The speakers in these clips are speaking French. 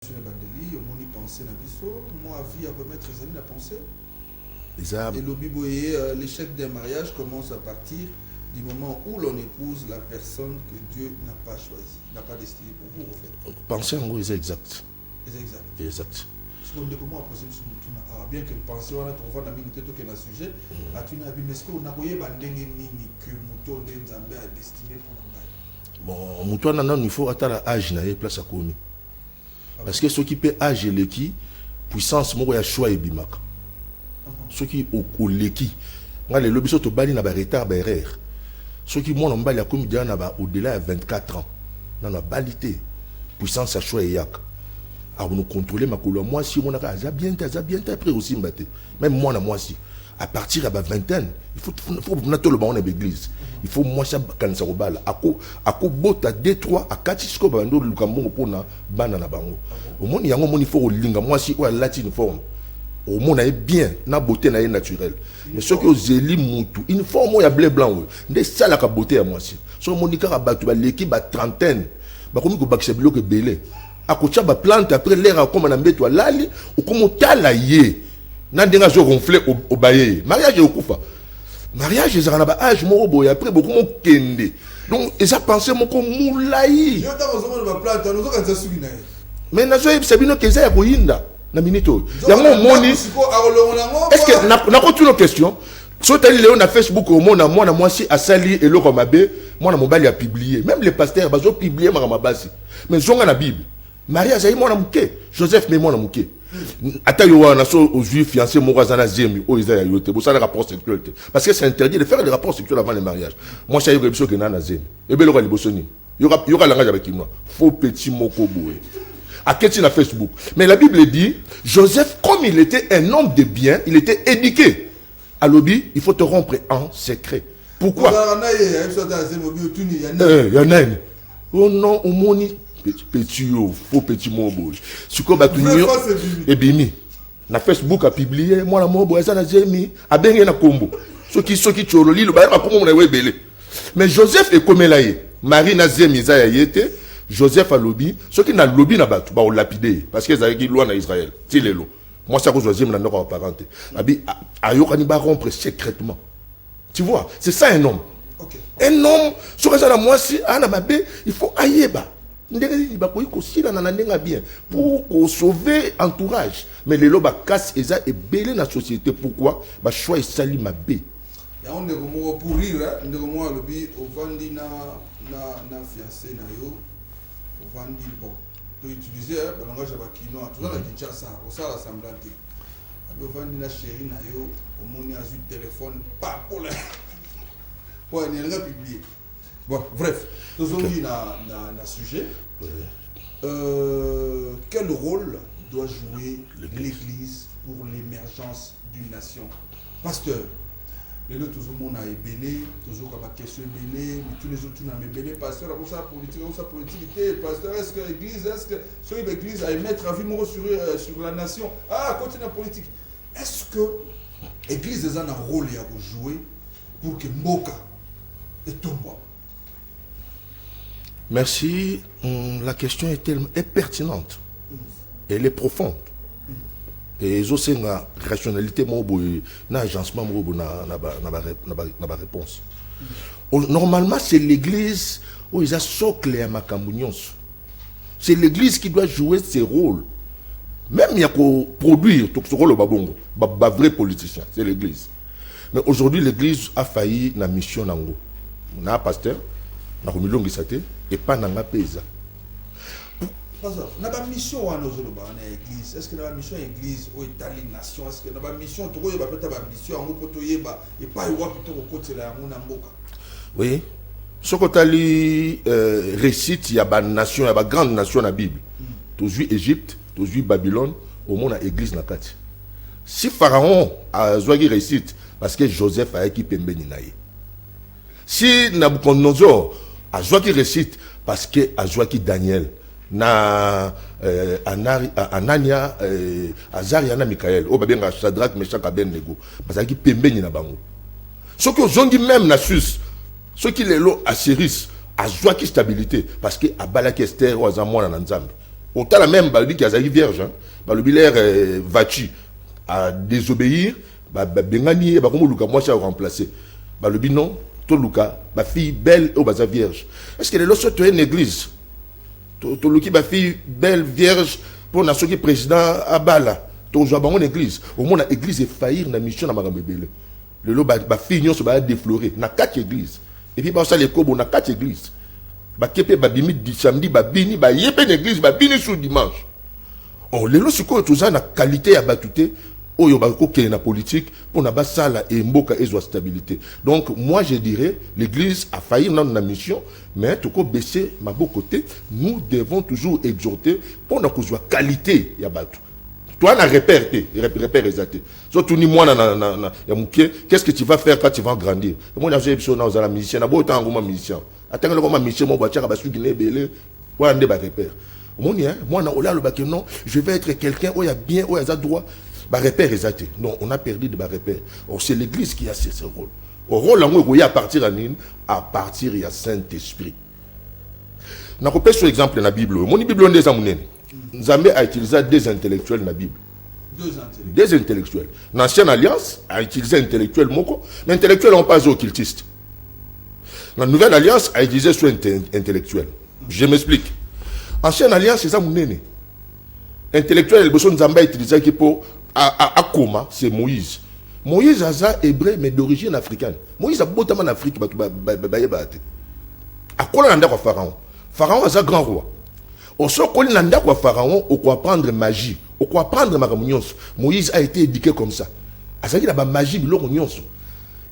sur les bandeli, au monde y penser na biso, moi vie à remettre les amis la pensée. Et le biboyer, l'échec d'un mariage commence à partir du moment où l'on épouse la personne que Dieu n'a pas choisie, n'a pas destinée pour vous en fait. Penser en gros c'est exact. C'est exact. Exact. Comment poser bien que penser on a trouvé dans minute tout que na sujet, a tu n'as mais est-ce que on a voyé bandenge nini que mouton de Nzambe a destiné pour nous. Bon, mouton nan il faut attendre âge na place à commis. Parce que ceux qui paient âge et l'équi, puissance, moi, il y a choix et bimaka. Ceux qui ont l'équi, moi, les lobbies sont au bali, n'a pas retard, n'a pas erreur. Ceux qui, moi, on bali, comme il y a au-delà de 24 ans, dans la balité, puissance, à choix et yak. Alors, nous contrôler ma couleur. Moi, si on a bien, après aussi, même moi, si. À partir de la vingtaine, il faut tout le monde en église. Il faut moi ça quand ça robale. Ako bota D3 à 4 jusqu'au bando le cambo pour na banana bango. Au monde il y a un monde il faut linga moi si ou la latine forme. Au monde est bien na beauté na naturelle. Mais ceux qui ont zéli mutu une forme il y a blé blanc. Des ça la beauté à moi si. So monika rabatu ba l'équipe ba trentaine. Ba komi ko bakse bloc belé. Akocha ba plante après l'air comme na mbeto lali ou comme tala yé. Nandenga zo ronflé au baye. Mariage est au koufa. Mariage ils ont un âge moro boy après beaucoup mon kende. Donc ils a pensé mon comme moulaï. Yo ta bozo ba plante nous zo kanza sugi na. Mais na zo sabino keza ya koyinda na minito. Ya mo moni. Est-ce que na ko une question? So tali Léon na Facebook au monde moi si a sali et le mabe, moi na mobile a publié. Même les pasteurs bazo publier ma basi. Mais zonga na Bible. Mariage ayi moi na muke. Joseph mais moi na muke. Atayo na so aux juifs fiancés morazana zemi o isa ya yote bo ça le rapport sexuel parce que c'est interdit de faire des rapports sexuels avant le mariage. Moi ça y rebiso que na zemi e be lo ka libosoni yoka langage avec moi faux petit moko boé à quel na Facebook. Mais la Bible dit Joseph comme il était un homme de bien, il était éduqué à lobby, il faut te rompre en secret. Pourquoi il y en a oh non au moni petit faux petit mot bouge ce qu'on va tenir et bimi na Facebook a publié moi la mot boza na zemi a benga na kombo ceux qui tchololi le ba comme on a webele mais Joseph est comme là Marie na zemi za yete Joseph a lobby ceux qui na lobby na batu ba lapidé parce que ça qui loi na Israël ti lelo moi ça que Joseph na ndoko parenté abi ayoka ni ba rompre secrètement tu vois c'est ça un homme. OK. Un homme sur ça moi si ana babé il faut ayeba pour sauver entourage mais les lois casse et ça est belé la société pourquoi bah choix et sali ma b ya on est comme pour rire on est comme moi le bi au vandi na fiancé na yo au vandi bon to utiliser le langage ba kino tout ça la Kinshasa au ça l'assemblée au vandi na chérie na yo au moni a eu téléphone pas pour la pour ne rien publier. Bon, bref, nous avons dit dans sujet. Quel rôle doit jouer l'Église pour l'émergence d'une nation? Pasteur, les autres, tout le monde a ébélé, toujours comme la question ébélée, mais tous les autres, on a ébélé. Pasteur, pour ça, politique, pasteur, est-ce que l'Église, sur l'Église a émettre un vie sur la nation? Ah, continue la politique. Est-ce que l'Église a un rôle à jouer pour que Moka et Tomba? Merci. La question est pertinente. Elle est profonde. Et je sais la rationalité, l'agencement, la réponse. Normalement, c'est l'église où ils ont socle à Macambunions. C'est l'église qui doit jouer ses rôles. Même il y a qu'à produire tout ce rôle, un vrai politicien, c'est l'église. Mais aujourd'hui, l'église a failli la mission. On a un pasteur, on a un et pas dans la paysa. Na ba mission à nos église. Est-ce que na ba mission église ou Italie nation? Est-ce que na ba mission to ko ba peta ba mission en poto yeba et pas y wa pito ko côté la mona mboka? Oui. Ce que tali récite il y a ba nation, il y a ba grande nation na Bible. Toujours Égypte, toujours Babylone, au monde a église na kati. Si Pharaon a zoagi récite parce que Joseph a équipé mbeni naïe. Si Nabucodonosor a zoagi récite parce que a zoagi Daniel na Anania Azaria na Michael o babenga Shadrach Meshach Abednego parce que pembeni na bango ceux qui ont dit même na sus ceux qui les lo Assyris a zoaki stabilité parce que abalaki Esther ou azamona na Nzambe Autant la même, bah, lui qui a zaï vierge, hein. Bah, le bilaire, va-tu à désobéir, bah, bengani, bah, comment Luka, moi, ça a remplacé. Bah, le binon, toi, Luka, ma fille belle, oh, bah, sa vierge. Est-ce qu'elle est là, soit tu es une église? Toi, Luki, ma fille belle, vierge, pour la qui président à Bala. Toi, je vais à l'église. Au moins, l'église est faillir dans la mission de Marambe Bele. Le lot, ma fille, on se va déflorer. Na 4 églises. Et puis, bah, ça, les cobos, on a 4 églises. Bah, kepe, bah, bimi, samedi, bah, bini, bah, yépe, une église, bah, bini, sous dimanche. Oh, les lots, c'est quoi, tout ça, la qualité à batouté. Oh, il y a une politique pour n'a pas ça là et mboka et stabilité. Donc moi je dirais l'église a failli dans la mission, mais tout comme baisser ma beau côté, nous devons toujours exhorter pour notre qualité ya batu. Toi na repère exacté. Surtout ni moi na qu'est-ce que tu vas faire quand tu vas grandir. Moi j'ai besoin dans la mission, na beau temps comme mission. Attends le comme mission mon voiture ba su guiné belé, voilà des repère. Moi na ola le baké non, je vais être quelqu'un où il y a bien où il y a droit. Bah, repère exact. Non, on a perdu de repère. Or, c'est l'église qui a ce rôle. Au rôle, il y a à partir il y a Saint-Esprit. On a repéré sur l'exemple dans la Bible. Mon Bible, on est amounés. Nzambe a utilisé des intellectuels dans la Bible. Des intellectuels. L'Ancienne Alliance a utilisé intellectuel moko. Mais intellectuels n'ont pas occultistes. La Nouvelle Alliance a utilisé sur intellectuel. Je m'explique. Ancienne Alliance, c'est ça mon aîné. Intellectuel, le besoin de Nzambe a utilisé qui pour Akoma, c'est Moïse. Moïse a hébreu, mais d'origine africaine. Moïse a beaucoup en Afrique. A quoi l'on a Pharaon? Pharaon est un grand roi. Au sort qu'on a Pharaon, on peut apprendre magie. On peut apprendre magie. Moïse a été éduqué comme ça. A ça qu'il a magie,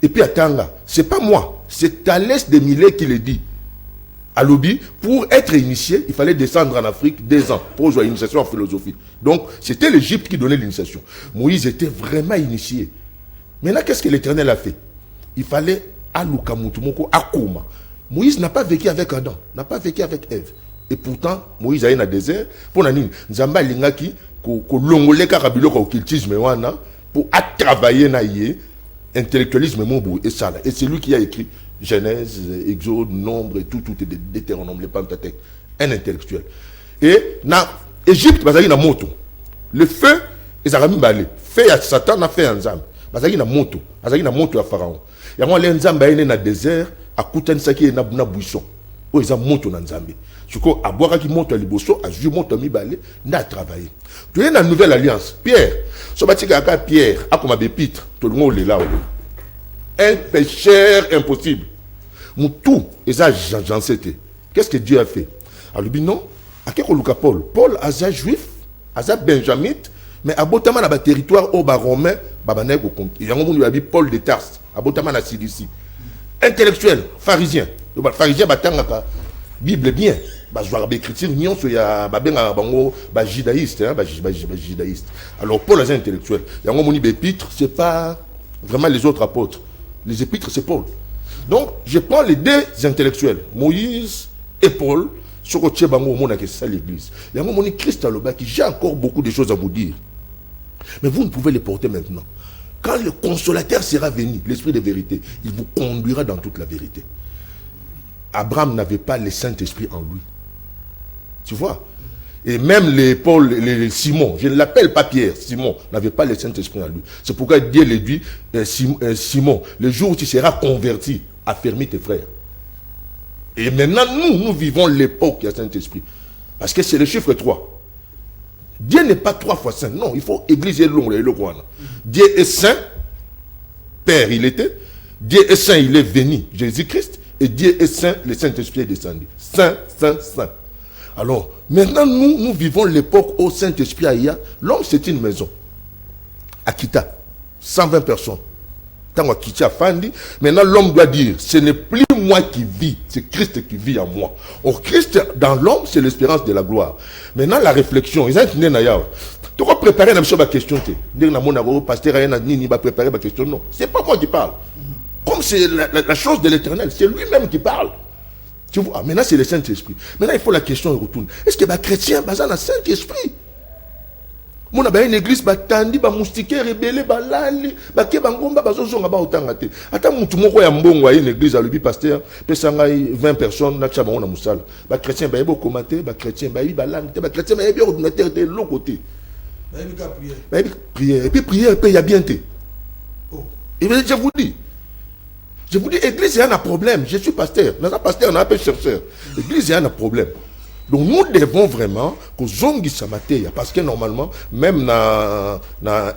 et puis attends, c'est pas moi, c'est Thalès de Milet qui le dit. À Lobby, pour être initié, il fallait descendre en Afrique 2 ans pour jouer une initiation en philosophie. Donc, c'était l'Égypte qui donnait l'initiation. Moïse était vraiment initié. Maintenant, qu'est-ce que l'Éternel a fait? Il fallait Alukamutumoko, Akoma. Moïse n'a pas vécu avec Adam, n'a pas vécu avec Ève. Et pourtant, Moïse a eu un désert. Pour Nanine, Nzamba Lingaki, ko longole karabilo ko occultisme wana pour travailler na yé intellectualisme mon et ça. Et c'est lui qui a écrit Genèse, Exode, Nombre et tout est Deutéronome, les Pentateuque. Un intellectuel. Et na Égypte, bazali na moto. Le feu, ils ont mis balé. Feu à Satan a fait un zam. Bazali na moto. Bazali na moto à Pharaon. Il y a un zam baïné na désert, à Koutan Saki na buisson. Oh, ils ont moto na Nzambe. Je crois à boire qui monte à Liboso, à jouer monte à mi balé, n'a travaillé. Tu es dans la nouvelle alliance. Pierre, ce bâtiment à Pierre, a comme un pépitre, tout le monde est là. Un pécheur impossible. Mon tout, et ça, j'en sais. Qu'est-ce que Dieu a fait? Alors, lui, non, à quel cas Paul? Paul, a un juif, a un benjamite, mais à Botaman, à territoire au romain, il y a un moment où il a dit Paul de Tarse, à Botaman, à Cilicie. Intellectuel, pharisien. Le pharisien, la Bible bien. Je vais écrire, il y a judaïste. Alors, Paul est un intellectuel. Il y a un moment où épîtres, ce n'est pas vraiment les autres apôtres. Les épîtres, c'est Paul. Donc, je prends les 2 intellectuels, Moïse et Paul, sur le Tchebango, c'est ça l'église. Il y a un moment où Christ a le bas qui j'ai encore beaucoup de choses à vous dire. Mais vous ne pouvez les porter maintenant. Quand le consolateur sera venu, l'esprit de vérité, il vous conduira dans toute la vérité. Abraham n'avait pas le Saint-Esprit en lui. Tu vois? Et même les Paul, les Simon, je ne l'appelle pas Pierre, Simon, n'avait pas le Saint-Esprit en lui. C'est pourquoi Dieu lui dit, Simon, le jour où tu seras converti, affermis tes frères. Et maintenant, nous vivons l'époque du Saint-Esprit. Parce que c'est le chiffre 3. Dieu n'est pas 3 fois saint. Non, il faut église et l'ombre et le roi. Dieu est saint, Père il était. Dieu est saint, il est venu, Jésus-Christ. Et Dieu est saint, le Saint-Esprit est descendu. Saint, saint, saint. Alors, maintenant, nous vivons l'époque où Saint-Esprit a. L'homme, c'est une maison. Akita, 120 personnes. Tant Akita Fandi, maintenant l'homme doit dire, ce n'est plus moi qui vis, c'est Christ qui vit en moi. Or, Christ, dans l'homme, c'est l'espérance de la gloire. Maintenant, la réflexion, ils ont été nés. Tu vas préparer la question. Le pasteur va préparer ma question. Non, ce n'est pas moi qui parle. Comme c'est la chose de l'éternel, c'est lui-même qui parle. Tu vois, maintenant c'est le Saint-Esprit. Maintenant il faut la question retourne. Est-ce que les chrétiens basent dans le Saint-Esprit? Mon a une église batandi ba moustiquaire rebelle balali ba ke bangomba bazozonga ba otangate. Ata mutu moko ya mbongo une église a lebi pasteur pesanga 20 personnes na tchaba on a musala. Ba chrétien ba yebo commenter, ba chrétien ba yi balante, ba chrétien ba yebi ordinateur de l'autre côté. Ba yebi ka prière. Ba yebi prière et puis prière il y a bien té. Oh. Et je vous dis église il y a un problème, je suis pasteur, n'a pas pasteur, n'a pas chercheur. Église il y a un problème. Donc nous devons vraiment que zongi samateya parce que normalement même na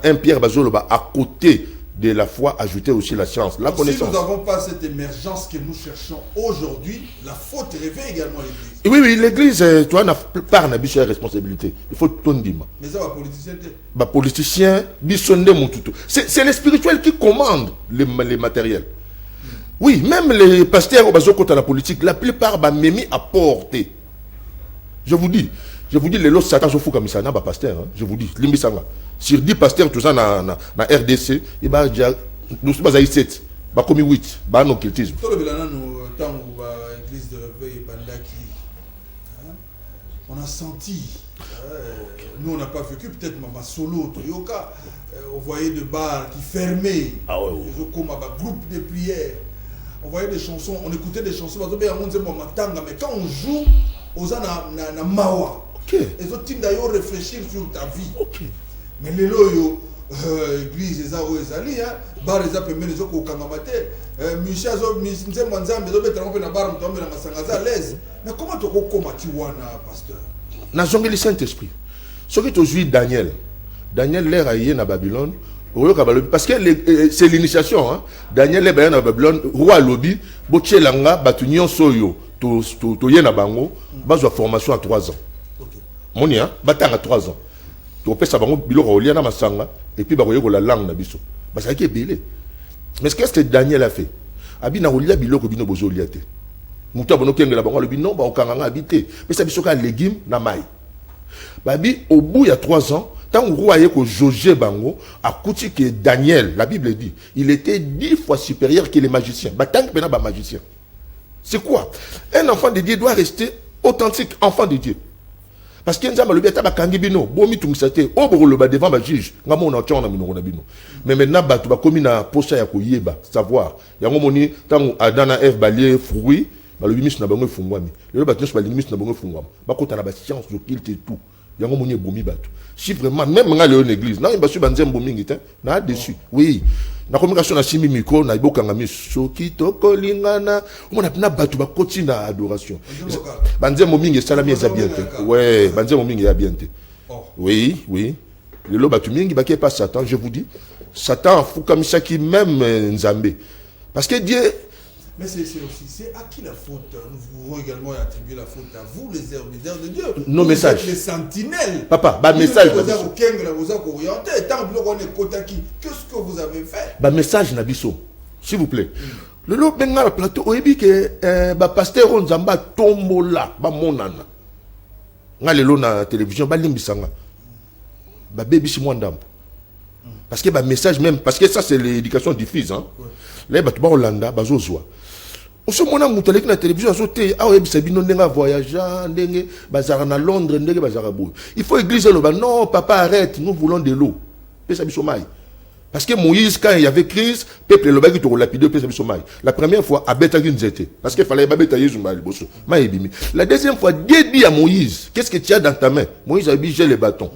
un Pierre Bazoloba à côté de la foi ajouter aussi la science, la connaissance. Si nous n'avons pas cette émergence que nous cherchons aujourd'hui, la faute réveille également l'église. Oui, l'église, tu as part na biso responsabilité. Il faut tout dire. Mais ça va politicien. Ba politicien, bisonde mututu. C'est les spirituels qui commandent les matériels. Oui, même les pasteurs au bazo côté la politique, la plupart ba memi à porter. Je vous dis, les lots Satan se fout comme ça, n'a pas pasteur, hein, je vous dis, limbisanga. Sur 10 pasteurs, tout ça, na RDC, il va déjà, nous sommes à 7, bah comme 8, bah non, occultisme. Tout le bilan, nous, tant où l'église de réveil, Bandaki, on a senti, nous on n'a pas vécu, peut-être ma solo, Toyoka, on voyait des bars qui fermaient, comme un groupe de prière, on voyait des chansons, on écoutait des chansons, mais quand on joue, aux na mawa. Et so tim d'ailleurs réfléchir sur ta vie. Mais les loyo église ça o ezali hein bar eza pembe les ko kangamate Michel zo nze mwanzambe zo betera ko na bar mtombe na masangaza à l'aise. Mais comment to ko koma ti wana pasteur? Na zongi le Saint-Esprit. Ce qui to jouit Daniel l'air aillé na Babylone. Parce que c'est l'initiation hein. Daniel est na Babylone roi lobby bochelanga batunyon soyo. To yena bango bazo formation à 3 ans. Monia batanga 3 ans. To pesa bango biloko olia na masanga et puis bakoye ko la langue na biso. Parce que belé. Mais qu'est-ce que Daniel a fait? Abi na olia biloko bino bozo liate. Muta bono kengela bango le bino ba okanga habité. Mais ça biso ka légumes na mai. Babi au bout il y a 3 ans, tant que roi ko José bango a couti que Daniel, la Bible dit, il était 10 fois supérieur que les magiciens. Batang pena ba magicien. C'est quoi? Un enfant de Dieu doit rester authentique, enfant de Dieu. Parce qu'il y a un bata bakangibino, bomi tumisate, oboroloba devant ma juge, ngamo na tchona minoro na bino. Mais maintenant batu ba komi na posa ya koyeba, savoir. Yango moni tangu adana F balier fruit, ba le bimis na bango fungwami. Le batu so balimis na bango fungwami. Ba kota na ba science de kilte tout. Yango moni bomi batu. Si vraiment même nga le l'église, na ba su banzem bomi ngita, na dessus. Oui. Na communication na simi miko na ibokanga mi soki tokolingana on a pina batu ba continue na adoration banze momingi salami eza bien te ouais banze momingi ya bien te oui le lo batu mingi ba ke pas Satan je vous dis Satan fukamisa ki même nzambe parce que Dieu. Mais c'est à qui la faute? Nous pouvons également attribuer la faute à vous, les serviteurs de Dieu. Nos messages. Les sentinelles. Papa, bah message. Qu'est-ce que vous avez fait? Bah message Nabiso, s'il vous plaît. Le lot benga le plateau, on dit que bah pasteur Onzamba tombola, bah monana. Nga le lot na télévision, bah limbisanga. Bah baby si mwandam. Parce que bah message même, parce que ça c'est l'éducation du fils, hein. Là bah tu vas Hollanda, bah zozwa. On se mona mutaleki na télévision azote ah ouais sabino ndenga voyageant ndenge bazara na Londres ndenge bazara boy. Il faut église le ba non papa arrête, nous voulons de l'eau. Pesa biso mai. Parce que Moïse quand il y avait crise, peuple le baki to lapider pesa biso mai. La première fois abeta kinzete parce que fallait babeta Yesu mai boso. Mai bimi. La deuxième fois Dieu dit à Moïse, qu'est-ce que tu as dans ta main? Moïse a dit j'ai le bâton.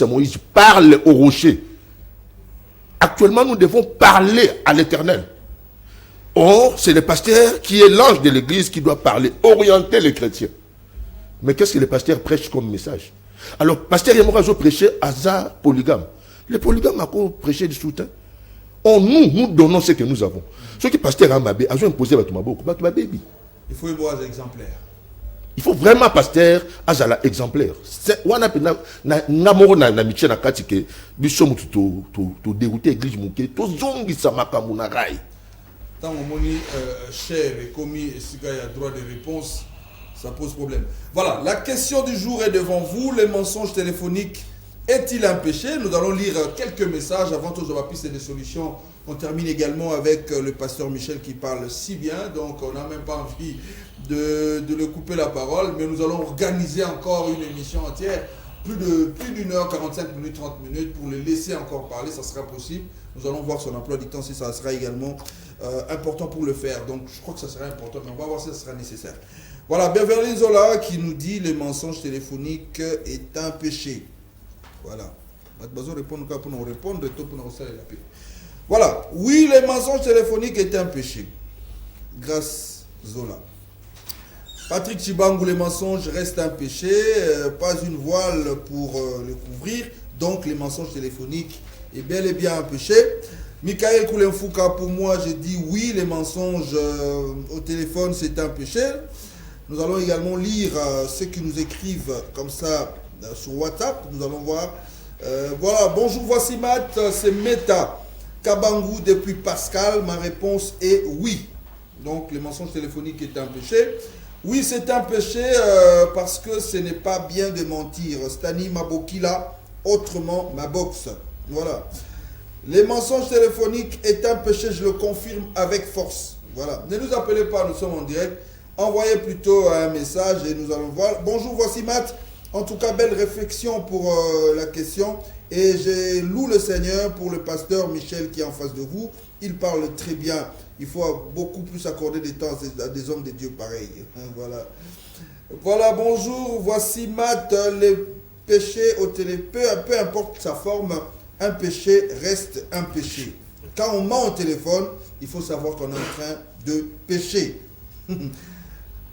Moïse parle au rocher. Actuellement nous devons parler à l'Éternel. Or, c'est le pasteur qui est l'ange de l'église qui doit parler, orienter les chrétiens. Mais qu'est-ce que le pasteur prêche comme message? Alors, pasteur Yamorazo prêchait à ça polygame. Les polygames ont prêché du soutien. Or, nous donnons ce que nous avons. Ce qui pasteur Amabé a imposé à Batumaboko, Batumabébi. Il faut y voir des exemplaires. Il faut vraiment pasteur azala exemplaire. Wana pena na moro na miche na katike biso mutu to dérouter église muke to zongi samaka muna rai. Tant on moni cher et commis et si il y a droit de réponse, ça pose problème. Voilà, la question du jour est devant vous. Les mensonges téléphoniques est-il un péché? Nous allons lire quelques messages avant tout, je vais pisser des solutions. On termine également avec le pasteur Michel qui parle si bien, donc on n'a même pas envie de le couper la parole, mais nous allons organiser encore une émission entière plus d'une heure, 45 minutes, 30 minutes pour le laisser encore parler, ça sera possible. Nous allons voir son emploi du temps si ça sera également important pour le faire. Donc je crois que ça sera important, mais on va voir si ça sera nécessaire. Voilà, Beverly Zola qui nous dit les mensonges téléphoniques est un péché. Voilà. Voilà. Oui, les mensonges téléphoniques est un péché. Grâce Zola. Patrick Chibangu, les mensonges restent un péché. Pas une voile pour le couvrir. Donc les mensonges téléphoniques est bel et bien un péché. Michael Koulenfouka, pour moi, j'ai dit oui, les mensonges au téléphone, c'est un péché. Nous allons également lire ceux qui nous écrivent comme ça sur WhatsApp. Nous allons voir. Voilà, bonjour, voici Matt, c'est Meta Kabangu depuis Pascal. Ma réponse est oui. Donc, les mensonges téléphoniques est un péché. Oui, c'est un péché parce que ce n'est pas bien de mentir. Stani Mabokila, autrement ma boxe. Voilà. Les mensonges téléphoniques est un péché, je le confirme avec force. Voilà. Ne nous appelez pas, nous sommes en direct. Envoyez plutôt un message et nous allons voir. Bonjour, voici Matt. En tout cas, belle réflexion pour la question. Et je loue le Seigneur pour le pasteur Michel qui est en face de vous. Il parle très bien. Il faut beaucoup plus accorder des temps à des hommes de Dieu pareils. Voilà. Voilà, bonjour. Voici Matt. Les péchés au télé. Peu importe sa forme, un péché reste un péché. Quand on ment au téléphone, il faut savoir qu'on est en train de pécher.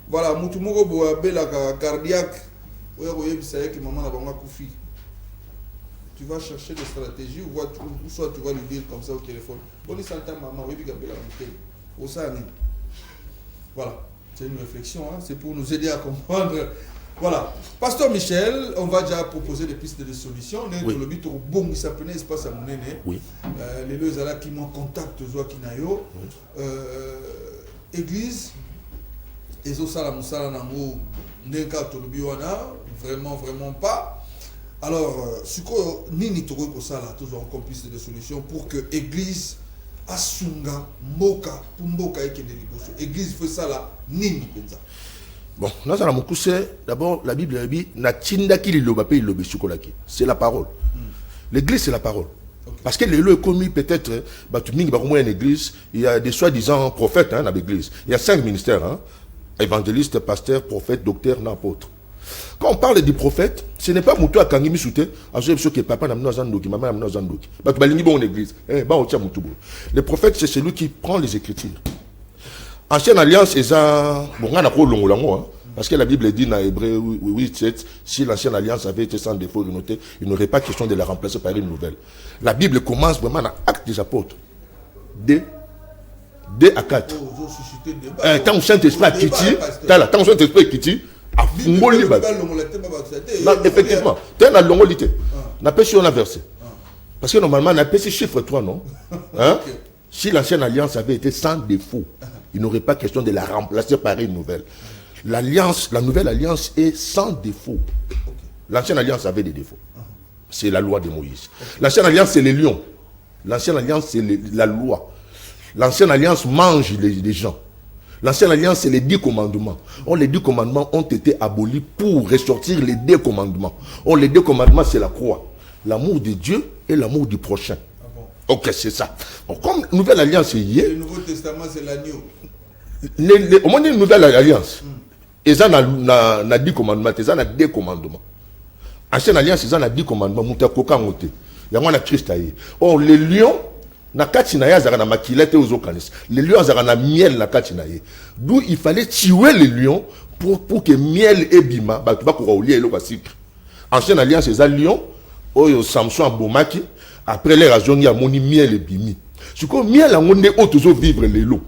Voilà, Moutoumoro Boabela cardiaque. Tu vas chercher des stratégies ou soit tu vas lui dire comme ça au téléphone. Voilà, c'est une réflexion, hein? C'est pour nous aider à comprendre. Voilà. Pasteur Michel, on va déjà proposer des pistes de solutions. Oui. Oui. Les deux là qui m'ont contact église. Ezo sala musala nango ndenka tolobi wana vraiment pas. Alors suko nini toko ko sala toujours comme piste de solution pour que église asunga mboka pour mboka ekende liboso. Église fait ça là nini penza. Bon, là ça mukuse d'abord la Bible dit na tinda ki liloba pe lilobe sukolaki. C'est la parole. L'église c'est la parole. Okay. Parce que les lois commis peut-être une église, il y a des soi-disant prophètes dans l'église. Il y a 5 ministères hein. Évangéliste, pasteur, prophète, docteur, apôtre. Quand on parle des prophètes, ce n'est pas Moutou à Kangimi Souté, à ce que papa n'a pas zandoki, maman n'a pas zandoki. Bon église. Les prophètes, c'est celui qui prend les Écritures. Ancienne alliance, c'est ça. Bon, on a pas long, parce que la Bible dit dans Hébreu 8-7, si l'ancienne alliance avait été sans défaut renotée, il n'aurait pas question de la remplacer par une nouvelle. La Bible commence vraiment dans l'acte des apôtres. 2 à 4. Tant que Saint-Esprit qui tire, tant que Saint-Esprit qui tire, à Fungoli. Effectivement, tu as une longolité. On appelle sur un verset. Parce que normalement, on appelle ce chiffre 3, non? Si l'ancienne alliance avait été sans défaut, il n'aurait pas question de la remplacer par une nouvelle. L'alliance, la nouvelle alliance est sans défaut. L'ancienne alliance avait des défauts. C'est la loi de Moïse. L'ancienne alliance, c'est les lions. L'ancienne alliance, c'est la loi. L'ancienne alliance mange les gens. L'ancienne alliance, c'est les 10 commandements. Or, les 10 commandements ont été abolis pour ressortir les 2 commandements. Or, les 2 commandements, c'est la croix. L'amour de Dieu et l'amour du prochain. Ah bon? Ok, c'est ça. Bon, comme nouvelle alliance est liée. Le Nouveau Testament, c'est l'agneau. Au moins, une nouvelle alliance. Et ça, n'a 10 commandements. Et ça, n'a 2 commandements. Ancienne alliance, ça, n'a 10 commandements. Moutakoka ngote. Il y a un Christ aïe. Or, les lions, les lions ont miel na katinaye. D'où il fallait tuer les lions pour que miel et bima ba tuba ko lier le sucre. Ancienne alliance c'est lion oyo Samson abomaki après les raisons ya moni miel et bimi. Ce que miel a monde o toujours vivre les lots.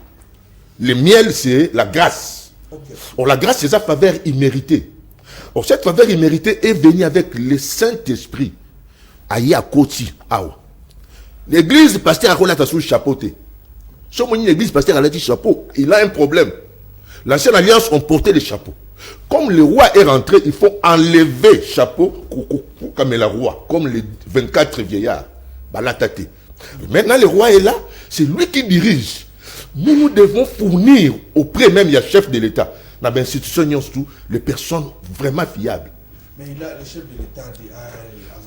Le miel c'est la grâce. Okay. Or la grâce c'est sa faveur imméritée. Or cette faveur imméritée est venue avec le Saint-Esprit. Aya koti awa. L'église pasteur a sous le chapeau. Si l'église pasteur a dit chapeau, il a un problème. L'ancienne alliance ont porté les chapeaux. Comme le roi est rentré, il faut enlever le chapeau comme le roi, comme les 24 vieillards. Maintenant le roi est là, c'est lui qui dirige. Nous devons fournir auprès même du chef de l'État, dans l'institution, les personnes vraiment fiables. Mais il a le chef de l'État dit,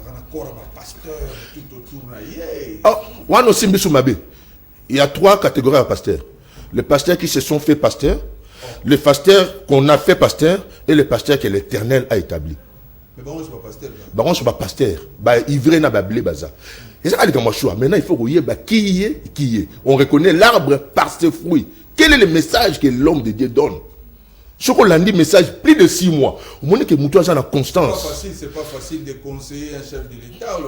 encore un pasteur tout autour. Oh, aussi, il y a 3 catégories de pasteurs. Les pasteurs qui se sont fait pasteurs, les pasteurs qu'on a fait pasteurs et les pasteurs que l'Éternel a établis. Mais bon, je ne suis pas pasteur. Bon, je ne suis pas pasteur. Ivré n'a pas blé baza. Et ça, maintenant, il faut qui est. On reconnaît l'arbre par ses fruits. Quel est le message que l'homme de Dieu donne? Ce qu'on l'a dit, message, plus de 6 mois. Au moment que Moutou a la constance. C'est pas facile de conseiller un chef de l'État.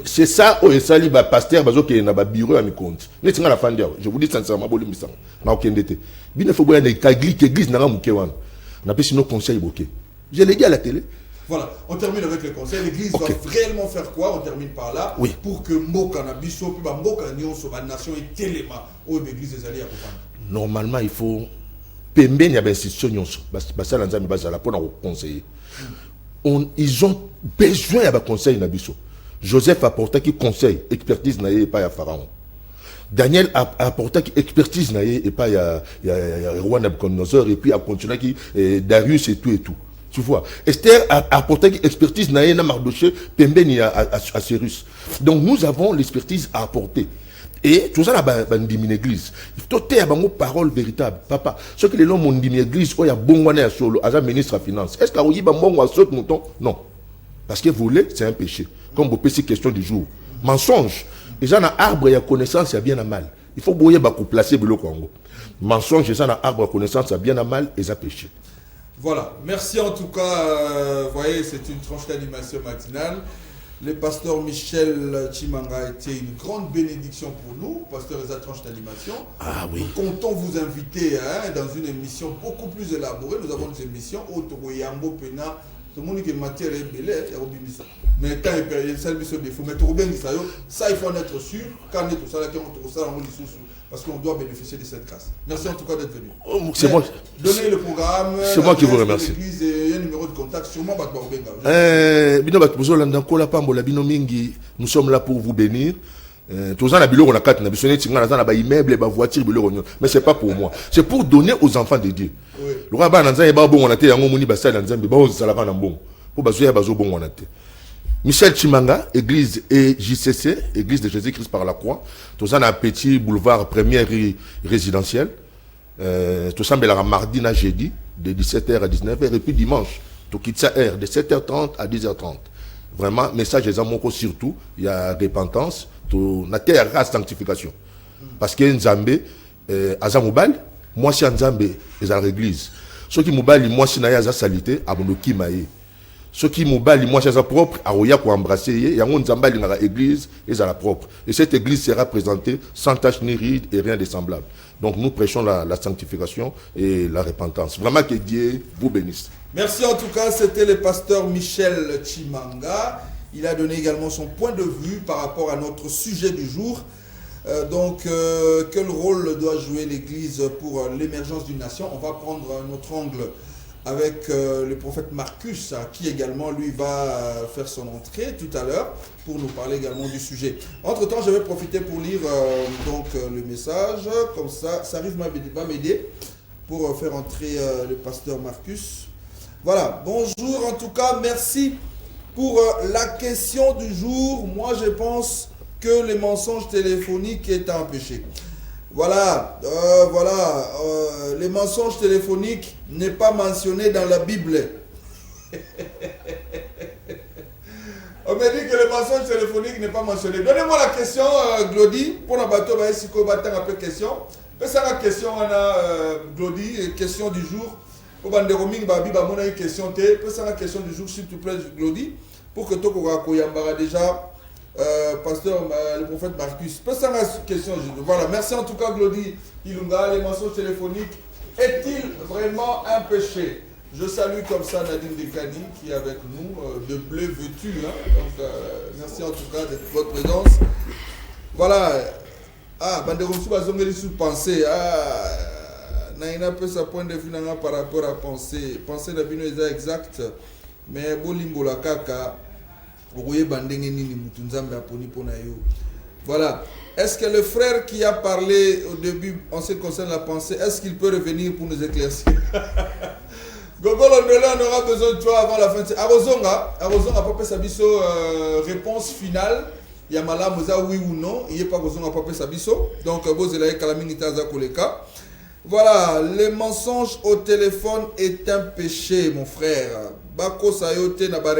C'est ça, où il s'allie, pasteur, qui est dans le bureau à mes comptes. Je vous dis sincèrement, il faut que l'église n'a pas n'a pas sinon conseil bloqué. Je l'ai dit à la télé. Voilà, on termine avec le conseil. L'église va réellement faire quoi? On termine par là. Oui. Pour que Mboka na biso, puis Mboka nion sur la nation et téléma où l'église est allée à comprendre. Normalement, il faut pembe n'y a pas institution nyonso. Basa lanza mi basa la pour nous conseiller. Ils ont besoin d'un conseil na biso. Joseph a apporté qui conseil, expertise na et pas à Pharaon. Daniel a apporté expertise na et pas à roi Nabucodonosor et puis a continué qui Darius et tout. Tu vois, Esther a apporté expertise na Mardoché, Pembeni à Cyrus. Donc nous avons l'expertise à apporter. Et tout ça dans une église. Il faut avoir une parole véritable. Papa, ce que les gens m'ont dit une église, il y a bon à solo, à un ministre de finance. Est-ce qu'il y a bon à saute mouton? Non. Parce que voler, c'est un péché. Comme vous péché question du jour. Mensonge. Les gens ont arbre et connaissance, il y a bien à mal. Il faut bouiller pour placer le Congo. Mensonge, les gens ont arbre et connaissance, il y a bien à mal et ça péché. Voilà, merci en tout cas. Vous voyez, c'est une tranche d'animation matinale. Le pasteur Michel Chimanga a été une grande bénédiction pour nous, pasteur de cette tranche d'animation. Ah oui. Nous comptons vous inviter dans une émission beaucoup plus élaborée. Nous avons une émission Otogoyambo Pena. Tout le monde qui est matière est belle, mais quand il y a un défaut, mais tout bien ça, il faut en être sûr. Quand on est tout ça, parce qu'on doit bénéficier de cette grâce. Merci en tout cas d'être venu. C'est moi. Donnez le programme. C'est moi qui vous remercie. Et un numéro de contact, sûrement nous sommes là pour vous bénir. Tous les gens on a 4 immeubles, voitures, mais c'est pas pour moi. C'est pour donner aux enfants de Dieu. Le rabbin a dit bon on a été en moni basal dans Zambie, bon ça la va bon. Pour basoyer bazo bon on a été. Michel Chimanga, église et JCC, église de Jésus-Christ par la croix. Tous les gens un petit boulevard première résidentielle. Tout ça mardi na jeudi de 17h à 19h et puis dimanche tout quitte ça heure de 7h30 à 10h30. Vraiment message des amours surtout, il y a repentance. Na terre à sanctification parce que Nzambe azamubal moi si Nzambe est à l'église ceux qui mubali moi si na ya za salité abonoki maye ceux qui mubali moi si za propre aroya ko embrasser yango Nzambe ali na église et à la propre et cette église sera présentée sans tache ni ride et rien de semblable. Donc nous prêchons la sanctification et la repentance. Vraiment que Dieu vous bénisse. Merci en tout cas, c'était le pasteur Michel Chimanga. Il a donné également son point de vue par rapport à notre sujet du jour. Quel rôle doit jouer l'Église pour l'émergence d'une nation? On va prendre un autre angle avec le prophète Marcus, qui également, lui, va faire son entrée tout à l'heure pour nous parler également du sujet. Entre-temps, je vais profiter pour lire le message. Comme ça arrive va m'aider pour faire entrer le pasteur Marcus. Voilà, bonjour en tout cas, merci. Pour la question du jour, moi je pense que le mensonge téléphonique est un péché. Voilà, le mensonge téléphonique n'est pas mentionné dans la Bible. On me dit que le mensonge téléphonique n'est pas mentionné. Donnez-moi la question, Glody, pour la bateau, si vous avez une question. Faites la question, Glody, question du jour. Pour une question, la question du jour, s'il te plaît, Glody, pour que tu aies déjà pasteur, le prophète Marcus. La question, voilà, merci en tout cas, Glody Ilunga. Les mensonges téléphoniques, est-il vraiment un péché? Je salue comme ça Nadine Dekani qui est avec nous, de bleu vêtu. Donc, merci en tout cas de votre présence. Voilà. Banderomsu Bazongeli sous pensée. Naina peut sa point de vue par rapport à penser. Penser la bino est exact. Mais bolingo la kaka. Voilà. Est-ce que le frère qui a parlé au début en ce qui concerne la pensée, est-ce qu'il peut revenir pour nous éclaircir? Gogolo Ndele, on aura besoin de toi avant la fin de Arozonga, Papa Sabiso, réponse finale. Yamala Moza, oui ou non. Il n'y a pas besoin de Papa Sabiso. Donc, Bozelaï Kalaminita Zakoleka. Voilà, les mensonges au téléphone est un péché, mon frère. Bako Sayote Nabare.